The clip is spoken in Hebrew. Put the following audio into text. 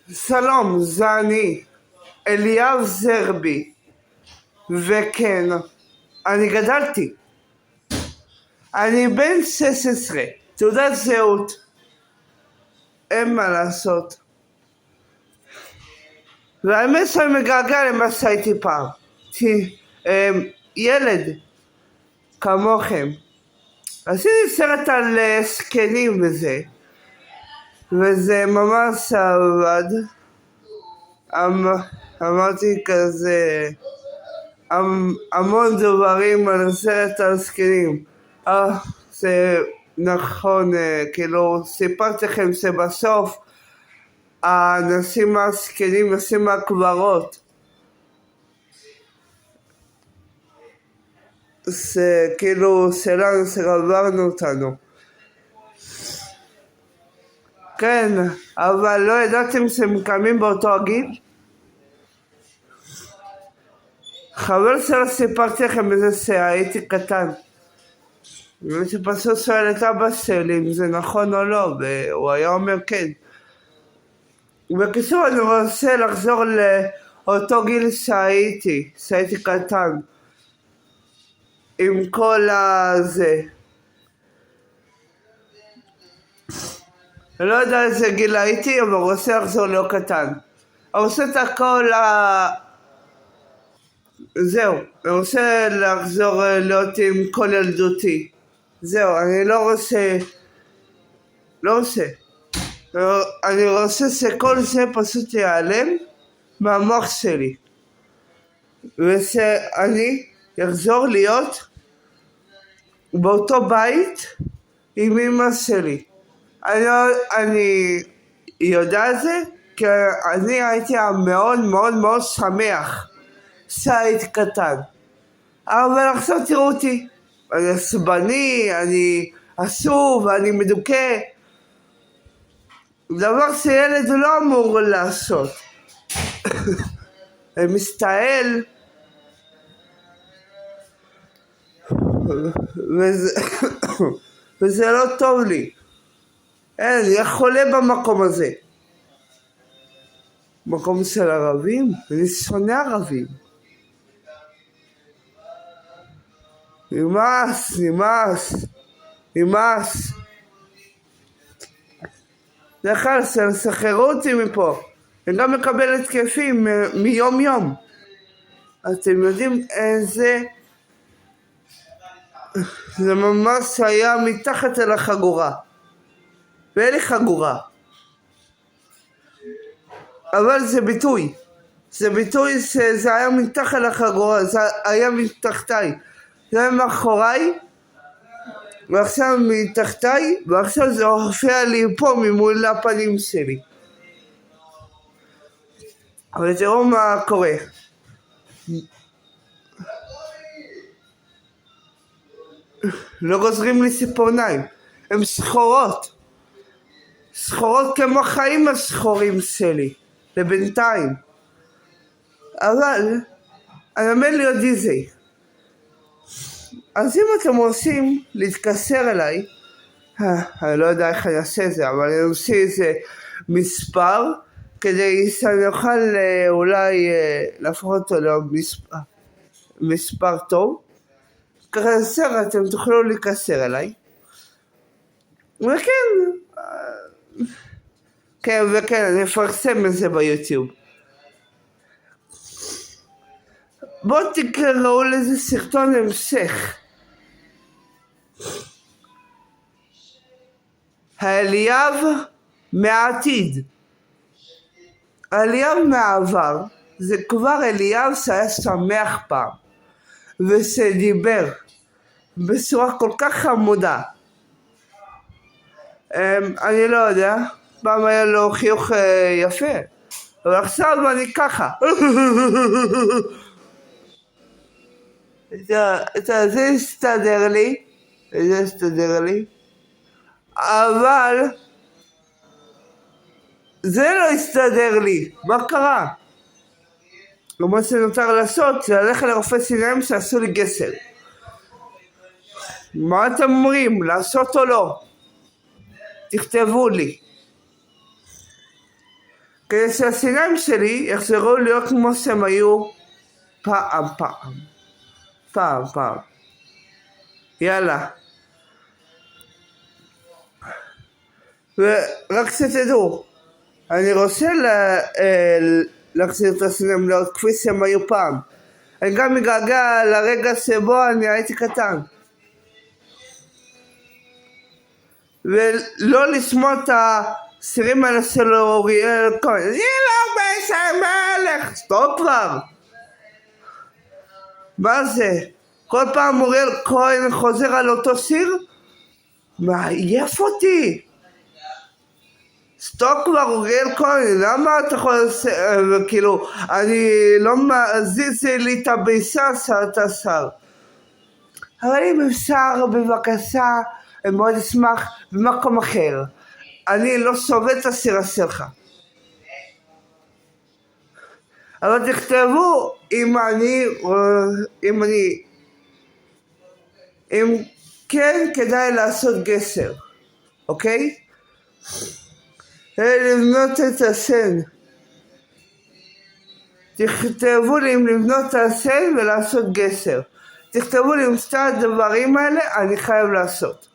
שלום, זה אני, אליאב זרבי, וכן, אני גדלתי. אני בן 16, תעודת זהות. אין מה לעשות. והאמת שאני מגעגע למה שהייתי פעם. ילד, כמוכם. עשיתי סרט על זקנים וזה ממש עבד. אמרתי כזה המון דברים על סרט על זקנים. זה נכון, כאילו סיפרתי לכם שבסוף האנשים הזקנים יוצאים מהקברות. זה כאילו שלנו שעברנו אותנו. כן, אבל לא ידעתם שהם קמים באותו הגיל? חבר שלא סיפרתי לכם איזה שהייתי קטן. שפשוט שואל את אבא שלי אם זה נכון או לא, והוא היה אומר כן. בקיצור, אני רוצה לחזור לאותו גיל שהייתי קטן. עם כל הזה. אני לא יודע איזה גיל הייתי, אבל רוצה לחזור להיות קטן. אני רוצה את הכל זהו, אני רוצה לחזור להיות עם כל ילדותי. זהו, אני לא רוצה. אני רוצה שכל זה פשוט ייעלם מהמוח שלי. ושאני אחזור להיות באותו בית עם אמא שלי. אני יודע את זה כי אני הייתי מאוד מאוד מאוד שמח שהייתי קטן. אבל עכשיו תראו אותי, אני עצבני, אני עצוב, אני מדוכא. דבר שילד לא אמור לעשות. אני מסתעל. וזה לא טוב לי. אני חולה במקום הזה. מקום של ערבים? אני שונא ערבים. נמאס. לכן, שחררו אותי מפה. אני גם מקבל התקפים מיום יום. אתם יודעים איזה... זה ממש היה מתחת אל החגורה. ואין לי חגורה. אבל זה ביטוי. זה ביטוי שזה היה מתחת לחגורה. זה היה מתחתיי. זה היה מאחוריי. ועכשיו מתחתיי. ועכשיו זה הופיע לי פה ממול הפנים שלי. אבל תראו מה קורה. לא גוזרים לי ציפורניים. הן שחורות. שחורות כמו חיים השחורים שלי. לבינתיים. אבל אני עומד להיות דיזי. אז אם אתם רוצים להתקשר אליי, אני לא יודע איך אני אעשה את זה, אבל אני עושה איזה מספר, כדי שאני אוכל אולי להפוך אותו למספר טוב. ככה אתם תוכלו להתקשר אליי. וכן, אני אפרסם את זה ביוטיוב. בואו תקראו לזה סרטון המשך. האליאב מהעתיד. האליאב מהעבר זה כבר אליאב שהיה שמח פעם. ושדיבר בצורה כל כך חמודה. אני לא יודע, פעם היה לו חיוך יפה. אבל עכשיו אני ככה. זה הסתדר לי. אבל זה לא הסתדר לי. מה קרה? מה שנותר לעשות זה ללכת לרופא שיניים שעשו לי גסל. מה אתם אומרים? לעשות או לא? תכתבו לי. כדי שהשיניים שלי יחזרו להיות כמו שהם היו פעם. יאללה. ורק שתדעו, אני רוצה להחזיר את השיניים להיות כפי שהם היו פעם. אני גם מגעגע לרגע שבו אני הייתי קטן. ולא לשמוע את השירים האלה של אוריאל כהן. אני לא בעצם מלך, סטופ כבר. מה זה? כל פעם אוריאל כהן חוזר על אותו שיר? מעייף אותי. סטופ כבר אוריאל כהן, למה אתה יכול כאילו, אני לא מזיז לי את הביסה שאתה שר. אבל אם אפשר בבקשה, אני מאוד אשמח במקום אחר. אני לא סובל את הסירה שלך. אבל תכתבו אם כן כדאי לעשות גשר, אוקיי? לבנות את הסן. תכתבו לי אם לבנות את הסן ולעשות גשר. תכתבו לי אם שתי הדברים האלה אני חייב לעשות.